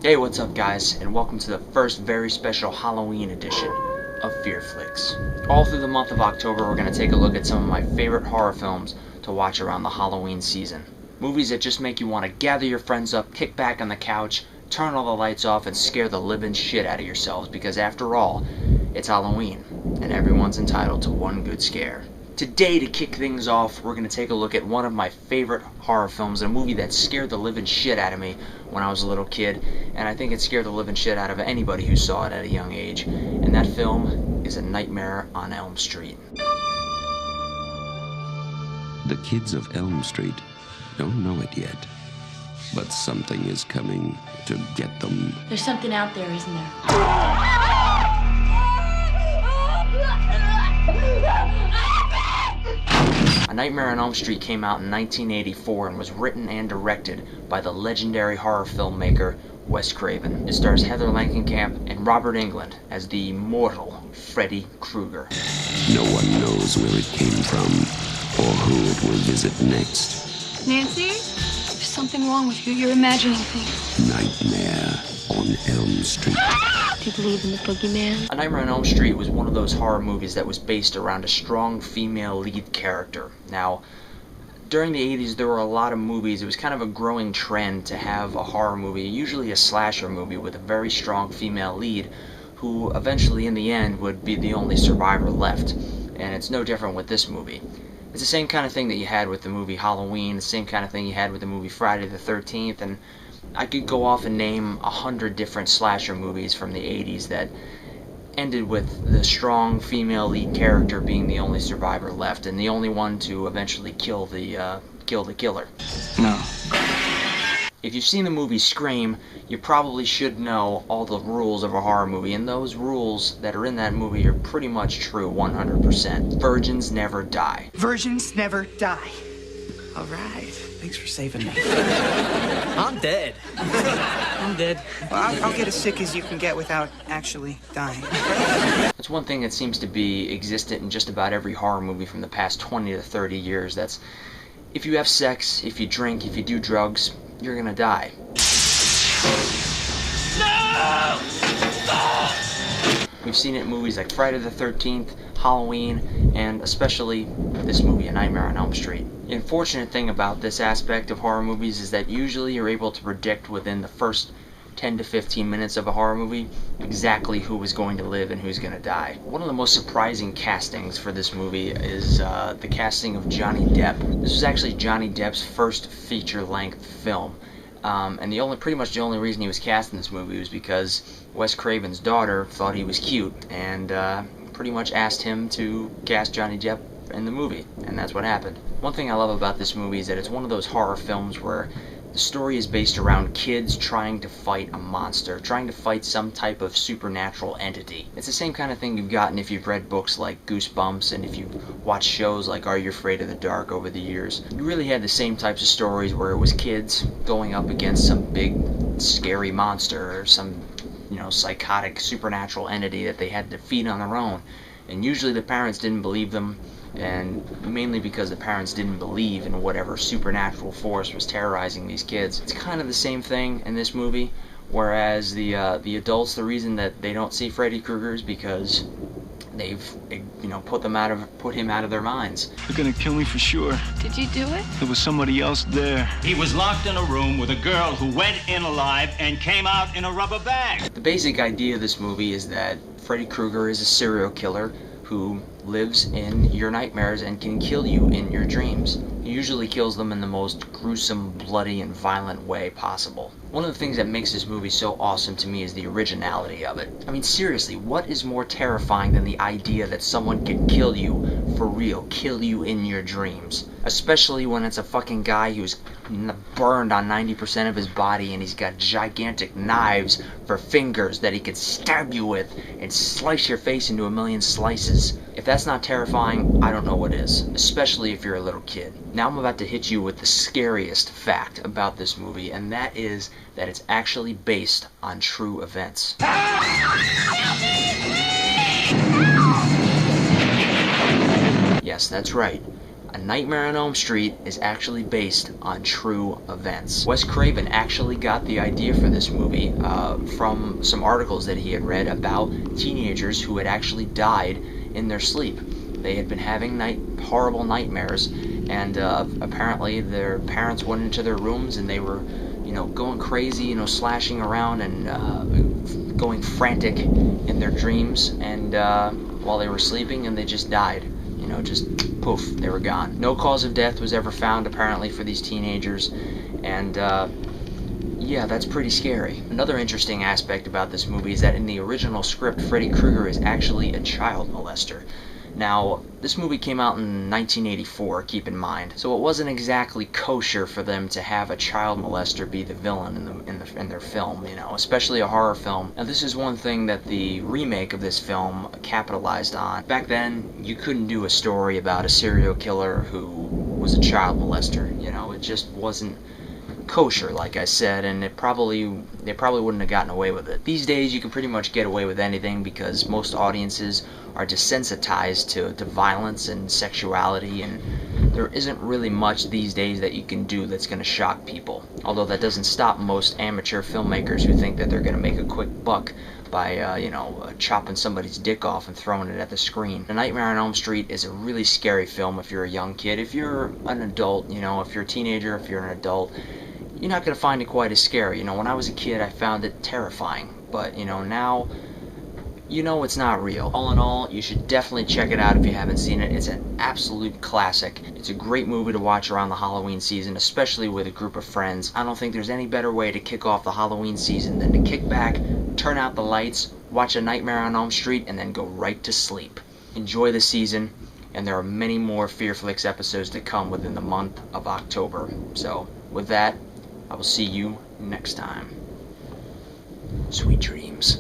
Hey, what's up guys, and welcome to the first very special Halloween edition of FearFlix. All through the month of October, we're going to take a look at some of my favorite horror films to watch around the Halloween season. Movies that just make you want to gather your friends up, kick back on the couch, turn all the lights off, and scare the living shit out of yourselves, because after all, it's Halloween, and everyone's entitled to one good scare. Today, to kick things off, we're going to take a look at one of my favorite horror films, a movie that scared the living shit out of me when I was a little kid, and I think it scared the living shit out of anybody who saw it at a young age, and that film is A Nightmare on Elm Street. The kids of Elm Street don't know it yet, but something is coming to get them. There's something out there, isn't there? A Nightmare on Elm Street came out in 1984 and was written and directed by the legendary horror filmmaker Wes Craven. It stars Heather Langenkamp and Robert Englund as the immortal Freddy Krueger. No one knows where it came from or who it will visit next. Nancy? There's something wrong with you. You're imagining things. Nightmare on Elm Street. Do you believe in the boogeyman? A Nightmare on Elm Street was one of those horror movies that was based around a strong female lead character. Now, during the 80s, there were a lot of movies. It was kind of a growing trend to have a horror movie, usually a slasher movie, with a very strong female lead who eventually, in the end, would be the only survivor left. And it's no different with this movie. It's the same kind of thing that you had with the movie Halloween, the same kind of thing you had with the movie Friday the 13th, and I could go off and name 100 different slasher movies from the 80s that ended with the strong female lead character being the only survivor left and the only one to eventually kill the killer. No. If you've seen the movie Scream, you probably should know all the rules of a horror movie, and those rules that are in that movie are pretty much true 100%. Virgins never die. Virgins never die. All right. Thanks for saving me. I'm dead. I'm dead. Well, I'll get as sick as you can get without actually dying. That's one thing that seems to be existent in just about every horror movie from the past 20 to 30 years. That's, if you have sex, if you drink, if you do drugs, you're gonna die. No! We've seen it in movies like Friday the 13th, Halloween, and especially this movie, A Nightmare on Elm Street. The unfortunate thing about this aspect of horror movies is that usually you're able to predict within the first 10 to 15 minutes of a horror movie exactly who is going to live and who's going to die. One of the most surprising castings for this movie is the casting of Johnny Depp. This was actually Johnny Depp's first feature-length film. And pretty much the only reason he was cast in this movie was because Wes Craven's daughter thought he was cute and pretty much asked him to cast Johnny Depp in the movie, and that's what happened. One thing I love about this movie is that it's one of those horror films where the story is based around kids trying to fight a monster, trying to fight some type of supernatural entity. It's the same kind of thing you've gotten if you've read books like Goosebumps and if you've watched shows like Are You Afraid of the Dark over the years. You really had the same types of stories where it was kids going up against some big scary monster or some, psychotic supernatural entity that they had to defeat on their own. And usually the parents didn't believe them, and mainly because the parents didn't believe in whatever supernatural force was terrorizing these kids. It's kind of the same thing in this movie, whereas the adults, the reason that they don't see Freddy Krueger is because they've put him out of their minds. They're gonna kill me for sure. Did you do it? There was somebody else there. He was locked in a room with a girl who went in alive and came out in a rubber bag. The basic idea of this movie is that Freddy Krueger is a serial killer who lives in your nightmares and can kill you in your dreams. He usually kills them in the most gruesome, bloody, and violent way possible. One of the things that makes this movie so awesome to me is the originality of it. I mean, seriously, what is more terrifying than the idea that someone could kill you for real, kill you in your dreams? Especially when it's a fucking guy who's burned on 90% of his body and he's got gigantic knives for fingers that he could stab you with and slice your face into a million slices. If that's not terrifying, I don't know what is, especially if you're a little kid. Now I'm about to hit you with the scariest fact about this movie, and that is that it's actually based on true events. Yes, that's right. A Nightmare on Elm Street is actually based on true events. Wes Craven actually got the idea for this movie from some articles that he had read about teenagers who had actually died in their sleep. They had been having horrible nightmares, and apparently their parents went into their rooms and they were, going crazy, slashing around and going frantic in their dreams, and while they were sleeping, and they just died. Just poof, they were gone. No cause of death was ever found, apparently, for these teenagers, and yeah, that's pretty scary. Another interesting aspect about this movie is that in the original script, Freddy Krueger is actually a child molester. Now, this movie came out in 1984, keep in mind, so it wasn't exactly kosher for them to have a child molester be the villain in their film, especially a horror film. Now, this is one thing that the remake of this film capitalized on. Back then, you couldn't do a story about a serial killer who was a child molester, it just wasn't kosher, like I said, and they probably wouldn't have gotten away with it. These days you can pretty much get away with anything because most audiences are desensitized to violence and sexuality, and there isn't really much these days that you can do that's going to shock people. Although that doesn't stop most amateur filmmakers who think that they're going to make a quick buck by chopping somebody's dick off and throwing it at the screen. A Nightmare on Elm Street is a really scary film if you're a young kid. If you're an adult, if you're a teenager, if you're an adult, you're not going to find it quite as scary. When I was a kid, I found it terrifying. But, now, it's not real. All in all, you should definitely check it out if you haven't seen it. It's an absolute classic. It's a great movie to watch around the Halloween season, especially with a group of friends. I don't think there's any better way to kick off the Halloween season than to kick back, turn out the lights, watch A Nightmare on Elm Street, and then go right to sleep. Enjoy the season, and there are many more FearFlix episodes to come within the month of October. So, with that, I will see you next time. Sweet dreams.